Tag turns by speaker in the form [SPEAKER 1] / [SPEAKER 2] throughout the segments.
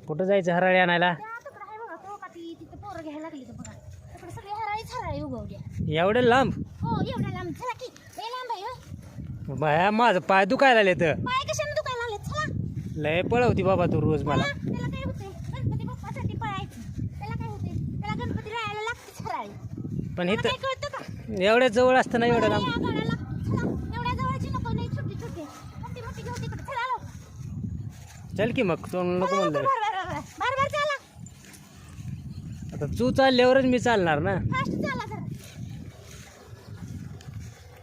[SPEAKER 1] कुठं जायचं हराळी आणायला?
[SPEAKER 2] तिकडं आहे बघा तो का ती तिथं पोरं घ्यायला लागली तर बघा तिकडे सगळी हराळी उगवली.
[SPEAKER 1] एवढं लांब?
[SPEAKER 2] हो एवढ्या लांब चला की लय लांब आहे हो.
[SPEAKER 1] बाया माझं पाय दुखायला आले तर
[SPEAKER 2] पाय कशाने दुखायला लागले चला.
[SPEAKER 1] लय पळवती बाबा तू रोज मला.
[SPEAKER 2] त्याला काय होते गणपती बाप्पासाठी पळायचं त्याला काय होते त्याला गणपती राहायला लागते हराळी.
[SPEAKER 1] पण
[SPEAKER 2] काय
[SPEAKER 1] इथं
[SPEAKER 2] कळतं का
[SPEAKER 1] एवढ्या जवळ असताना एवढं लांब
[SPEAKER 2] आगायला लागते चला. एवढ्या जवळची नको नाही छोटी छोटी मोठी मोठी घेऊ तिकडे चला लो.
[SPEAKER 1] चल की मग तो नको म्हणलं.
[SPEAKER 2] बार चला
[SPEAKER 1] आता तू चालल्यावरच मी चालणार ना.
[SPEAKER 2] फास्ट चला जरा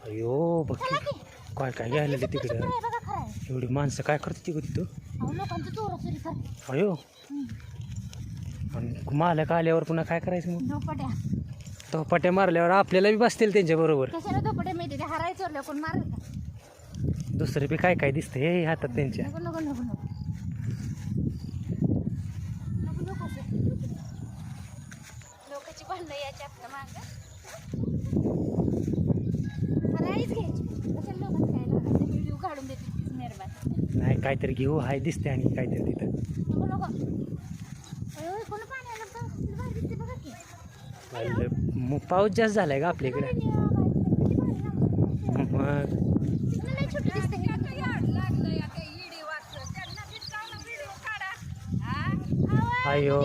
[SPEAKER 1] अयो बघ
[SPEAKER 2] चला की.
[SPEAKER 1] काय काय घ्यायला लागले तिकडे.
[SPEAKER 2] हे बघा खरं आहे.
[SPEAKER 1] एवढी माणसं काय करते तिकडे तिथं.
[SPEAKER 2] अहो लोकांचं चोर चोरी कर
[SPEAKER 1] अयो आणि मालक आल्यावर पुन्हा काय करायचं मग.
[SPEAKER 2] झोपट्या
[SPEAKER 1] तो पट्या मारल्यावर आपल्याला बी बसतील त्यांच्या बरोबर.
[SPEAKER 2] कशाला झोपट्या मिळते ते हराळी चोरल्या कोण मारेल का?
[SPEAKER 1] दुसरे बी काय काय दिसते हे हातात त्यांच्या.
[SPEAKER 2] नको नको नको नको नको नको असं. लोकांची भांडणं यायची आपल्या मागं हराळीच घ्यायची कशाला लोकांचं काय लागायचं व्हिडिओ काढून देते तीच मेहरबान.
[SPEAKER 1] नाही काहीतरी घेऊ हाय दिसते आणि काहीतरी तिथं.
[SPEAKER 2] नको नको अयो कोण पाणी आलं बघ बाहेर दिसते बघा की.
[SPEAKER 1] मग पाऊस जास्त झालाय का आपल्याकडे. मग
[SPEAKER 2] लय छोटी दिसते ही.
[SPEAKER 1] अयो